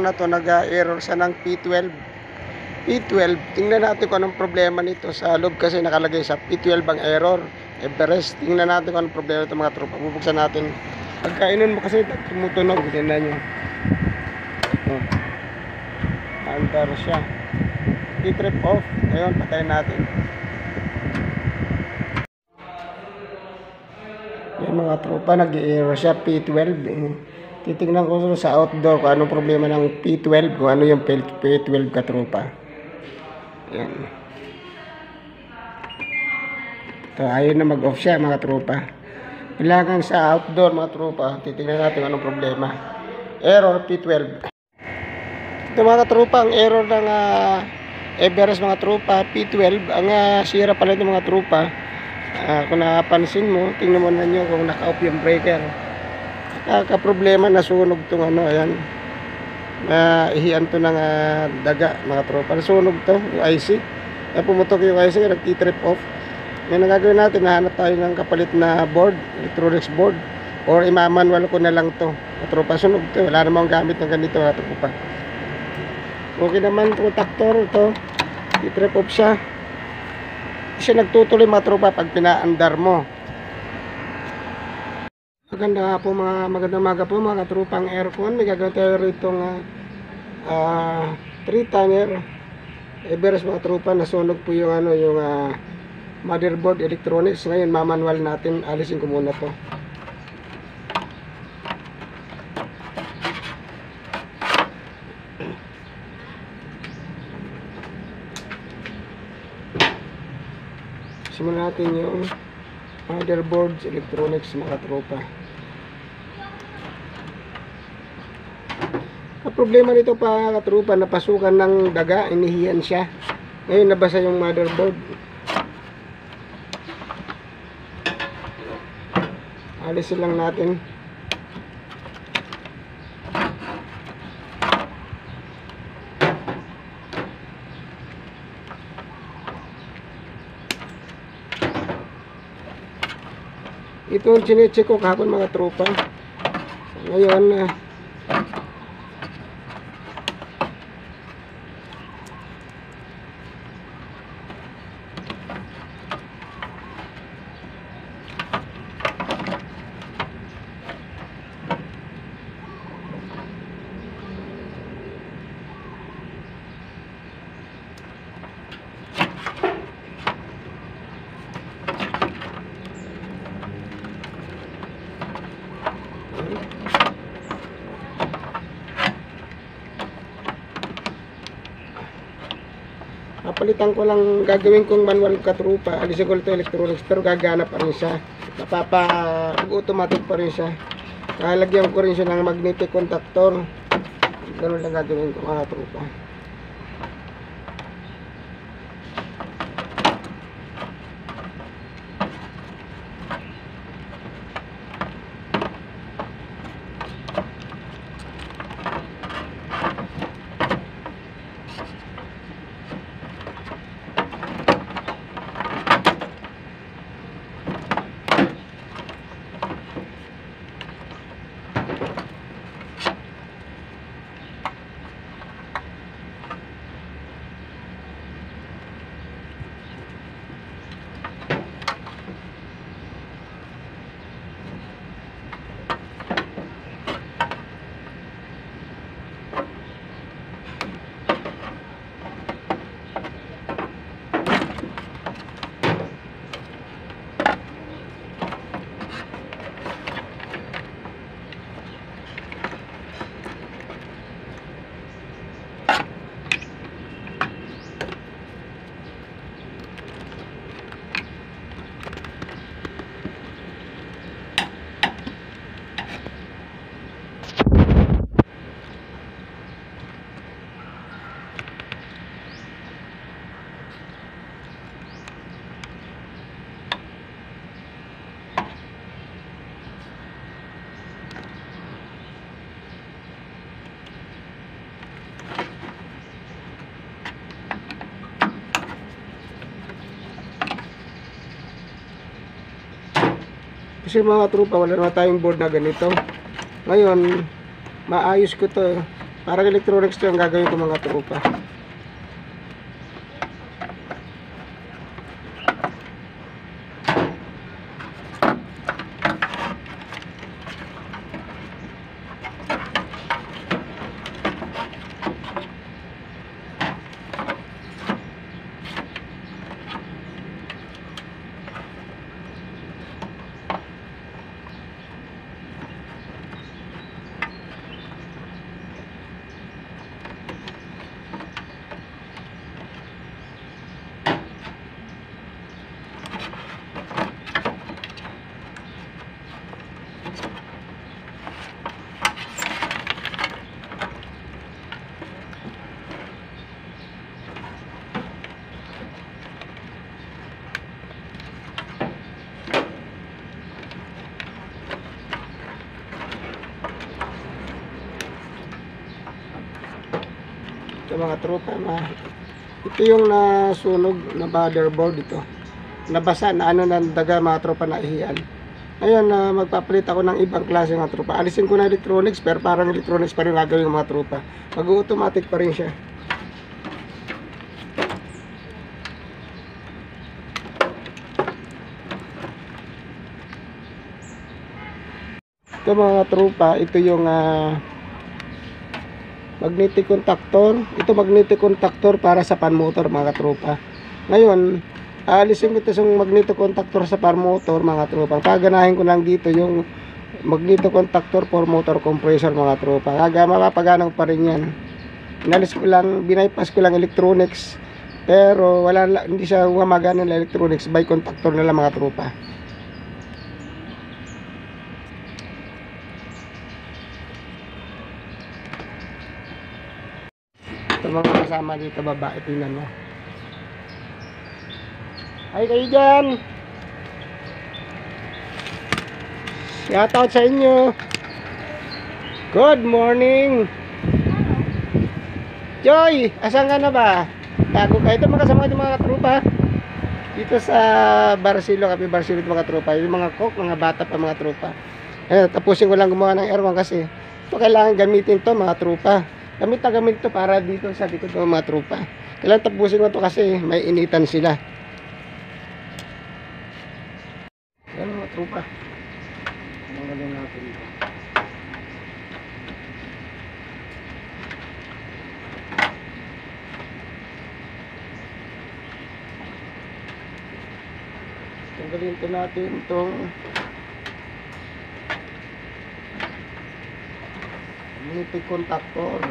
cellphone na to, nag-error siya ng P12. P12, tingnan natin kung anong problema nito. Sa loob kasi nakalagay sa P12 ang error. Everest, tingnan natin kung anong problema nito mga tropa. Bubuksan natin. Pagkainon mo kasi tumutunog, tingnan nyo. Andar siya. I-trip off. Ngayon, patayin natin. Yan mga tropa, nag-error siya P12. Titignan ko sa outdoor kung anong problema ng P12, kung ano yung P12 ka tropa. Yan. Ito, ayun na mag-off siya mga tropa. Kailangan sa outdoor mga tropa, titignan natin anong problema. Error P12. Ito mga tropa, ang error ng Everest mga tropa, P12. Ang sira pala ito mga tropa. Kung napansin mo, tingnan mo na nyo kung naka-off yung breaker. Problema, nasunog itong ayan. Ihian to ng daga mga tropa. Nasunog to, yung IC. Pumutok yung IC, nag-trip off. Ngayon ang gagawin natin, nahanap tayo ng kapalit na board, electronics board. Or imamanual ko na lang to mga tropa. Sunog to, wala namang gamit ng ganito mga tropa. Okay naman itong contactor ito, i-trip off siya. Siya nagtutuloy mga tropa pag pinaandar mo. Magandang umaga po mga tropang aircon. May gagawin tayo rito ng 3-timer Everest mga tropa. Nasunog po yung yung motherboard electronics. Ngayon mamanual natin. Alisin ko muna to. Simulan natin yung motherboards electronics mga tropa. Ang problema nito pa katrupa, napasukan ng daga, inihiyan siya. Ngayon nabasa yung motherboard. Alisin lang natin. Ito ang chinecheck ko kahapon mga tropa. Ngayon papalitan ko lang, gagawin kong manual katrupa. Alisin ko ito electronics pero gagana pa rin siya. Automatic pa rin siya. Lalagyan ko rin siya ng magnetic contactor. Ganun lang gagawin ko mga trupa. Kasi mga trupa, wala na tayong board na ganito. Ngayon, maayos ko to. Parang electronics to yung gagawin ko mga tropa. Ito mga tropa, ito yung nasunog na motherboard ito. Nabasa na ano ng daga mga tropa na ihiyan. Ngayon magpapalit ako ng ibang klase mga tropa. Alisin ko na electronics pero parang electronics pa rin gagawin mga tropa. Mag-automatic pa rin siya. Ito mga tropa, ito yung magnetic contactor. Ito magnetic contactor para sa fan motor mga tropa. Ngayon, alisin ko ito yung magnetic contactor sa fan motor mga tropa. Paganahin ko lang dito yung magnetic contactor for motor compressor mga tropa. Mapapagana ko pa rin yan. Inalis ko lang, binaypass ko lang electronics. Pero hindi siya gumagana ng electronics by contactor na lang mga tropa. Ito mga kasama dito babae, tingnan mo. Ay kayo dyan, shout out sa inyo. Good morning Joy, asan ka na ba? Tago ka. Ito mga kasama ng mga tropa dito sa Barcelo, kami Barcelo mga tropa. Yung mga cook, mga bata pa mga tropa. Tapusin ko lang gumawa ng aircon kasi ito kailangan gamitin to mga tropa. Gamit na gamit to para dito sa likod ng mga tropa. Kailangan tapusin ko to kasi may initan sila. Yan mga tropa. Tanggalin natin ito. Tanggalin ito natin itong magnetic contactor.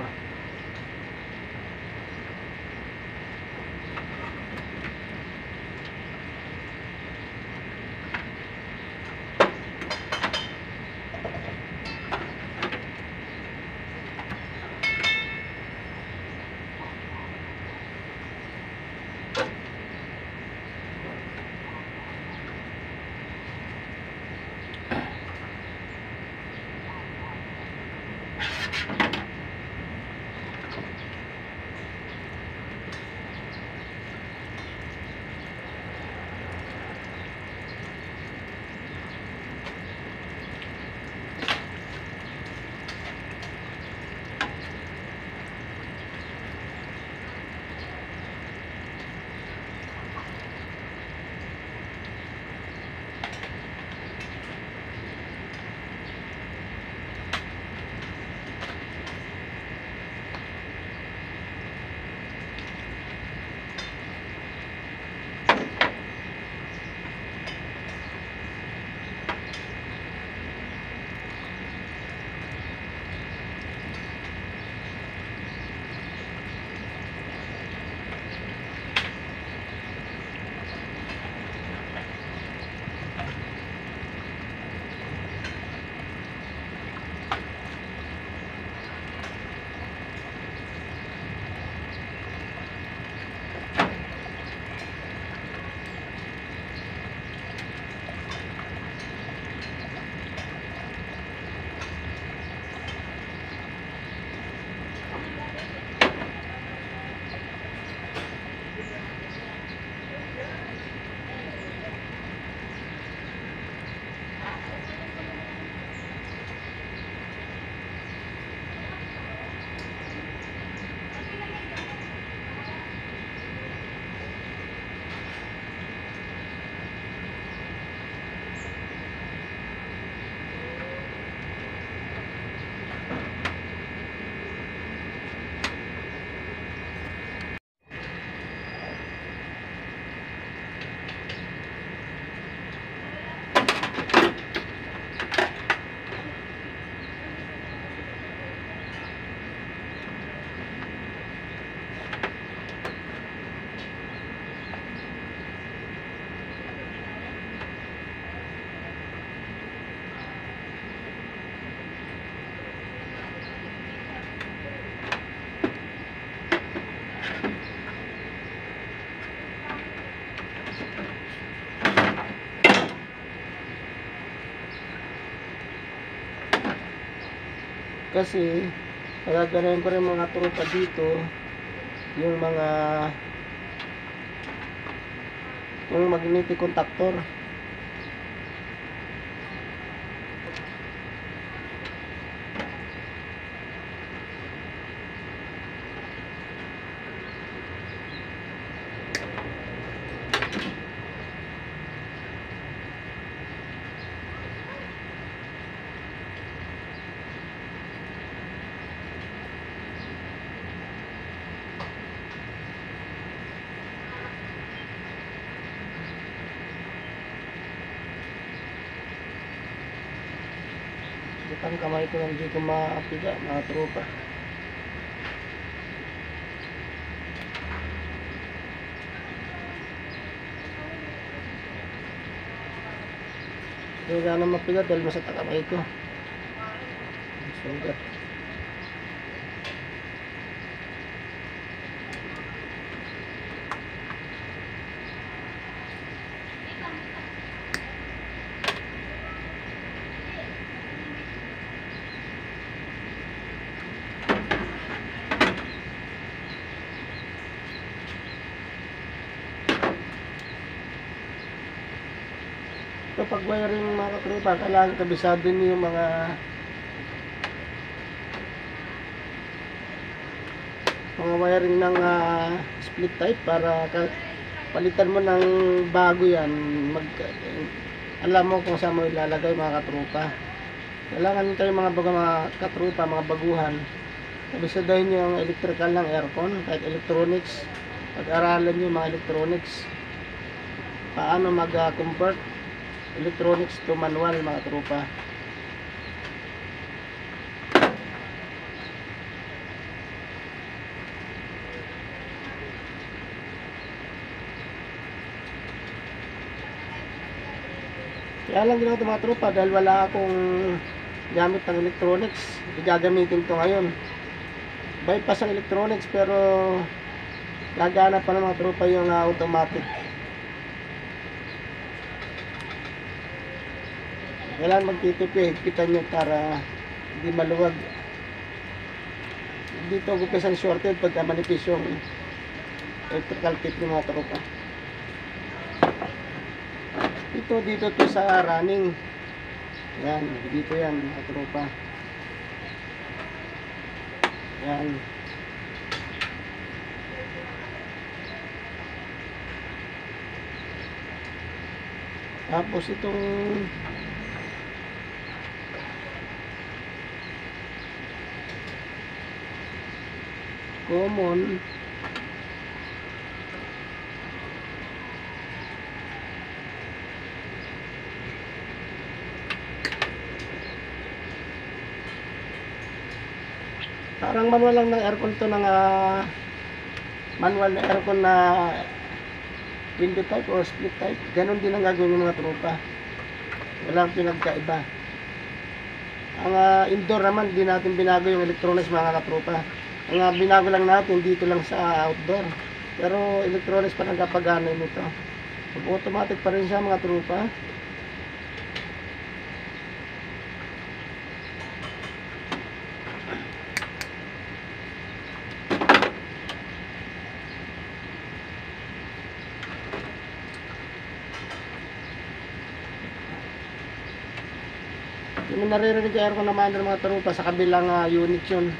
Kasi gaganahin ko rin mga tropa dito yung mga magnetic contactor. Ang kamay ko hindi ko mapiga mga tropa. Hindi ka na mapiga dahil masakit ang kamay ko. Sugat. Kapag wiring mga tropa, kailangan kabisado niyo yung mga wiring ng split type para palitan mo ng bago yan. Alam mo kung saan mo ilalagay mga katropa. Kailangan kayo mga katropa, mga baguhan, kabisadahin niyo yung electrical ng aircon, kahit electronics. Pag-aralan niyo mga electronics, paano mag-convert electronics to manual mga tropa. Kaya lang ginawa ito mga tropa dahil wala akong gamit ng electronics. Igagamitin to ngayon. Bypass ang electronics pero gagana pa ng mga tropa yung automatic. Kailangan magtitipi, higpitan nyo para hindi maluwag. Dito gupis ang shorted pagka manipis yung electrical tip ng mga tropa. Dito to sa running. Yan, dito yan mga tropa. Yan. Tapos itong common parang manual lang ng aircon to ng manual na aircon na window type or split type. Ganon din ang gagawin ng mga tropa. Walang pinagkaiba. Ang indoor naman, di natin binago yung electronics mga katropa. Ang binago lang natin dito lang sa outdoor. Pero electronics pa nagkapagana nito. Automatic pa rin siya mga tropa. Yung naririnig yung aircon naman ng mga tropa sa kabilang unit yun.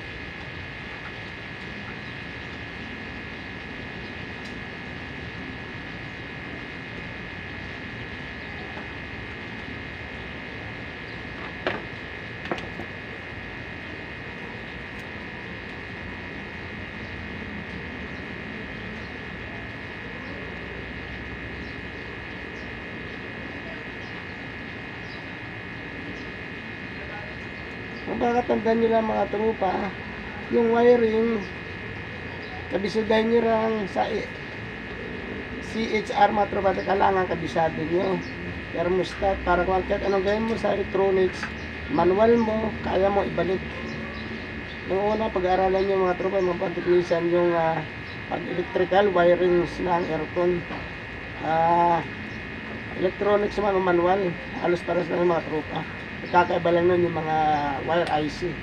Kung kakatandaan nyo lang mga tropa, yung wiring, kabisadahin nyo lang sa CHR mga tropa, kailangan kabisado nyo. Thermostat, para kung kahit anong gawin mo sa electronics, manual mo, kaya mo ibalik. Yung una, pag-aaralan nyo mga tropa, mga pag-technician, yung pag-electrical wirings ng aircon. Electronics naman o manual, halos pares lang yung mga tropa. Kakaiba lang nun yung mga wire IC.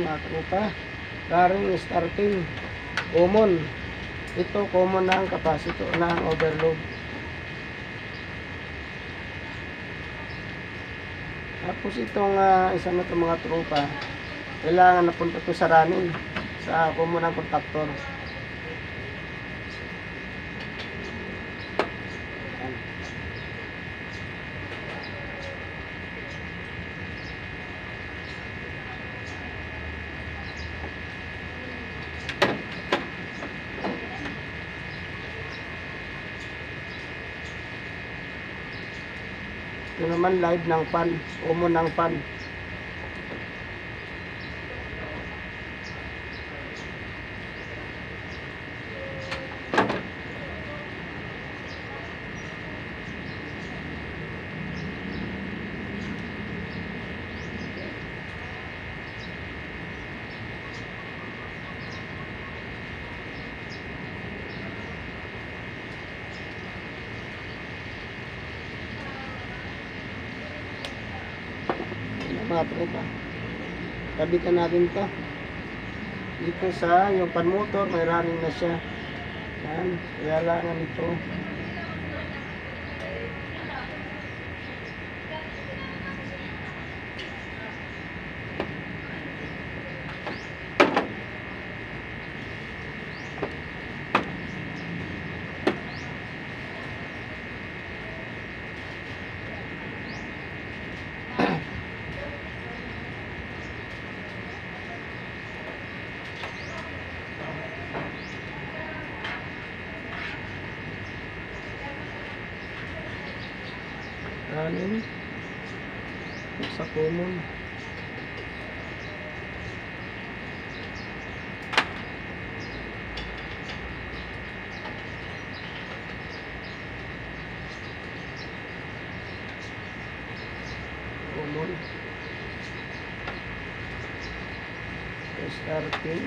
Ayan mga tropa. Raring starting. Common. Ito common na ang capacitor na ang overload. Tapos itong isa na ito mga tropa, kailangan napunta ito sa running sa common ng contactor. Ito naman live ng fan, common ng fan. Mga tropa, kabitan natin to dito sa yung pan motor, may running na siya. Yan, kailangan ito running sa common. Common starting.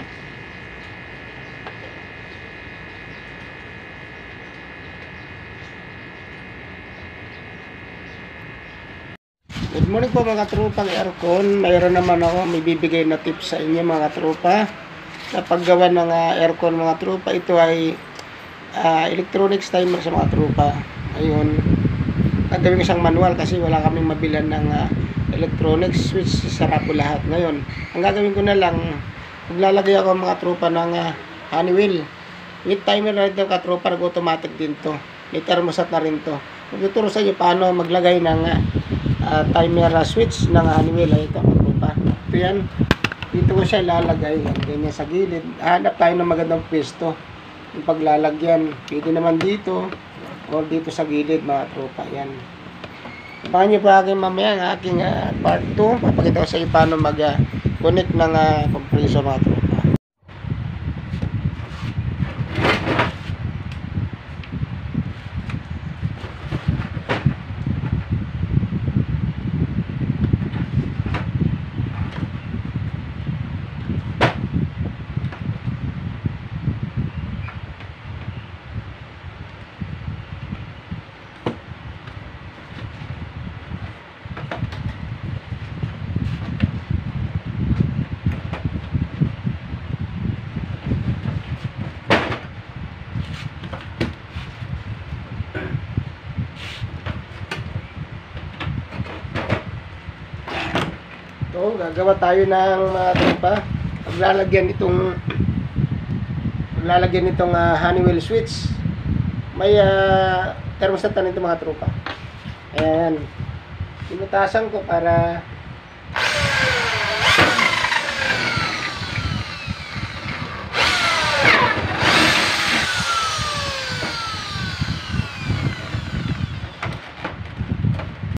Good morning po mga tropang aircon. Mayroon naman ako may bibigay na tips sa inyo mga tropa sa paggawa ng aircon mga tropa. Ito ay electronics timer sa mga tropa. Ayun, gagawin ko siyang manual kasi wala kaming mabilan ng electronics switch. Sara po lahat. Ngayon, ang gagawin ko na lang, maglalagay ako mga tropa ng Honeywell with timer na rin ka tropa. Nag-automatic din to, may thermostat na rin to. Magtuturo sa inyo paano maglagay ng timer switch ng Honeywell. Ito mga tropa, ito yan, dito ko siya ilalagay yan, ganyan sa gilid. Hanap tayo ng magandang pwesto yung paglalagyan. Pwede naman dito o dito sa gilid mga tropa. Yan, abangan nyo po aking mamaya ang aking part 2. Papakita ko sa inyo paano mag connect ng compressor mga tropa. So, gagawa tayo ng tropa. Maglalagyan itong Honeywell switch. May thermostat na nito mga tropa. Ayan, pinutasan ko para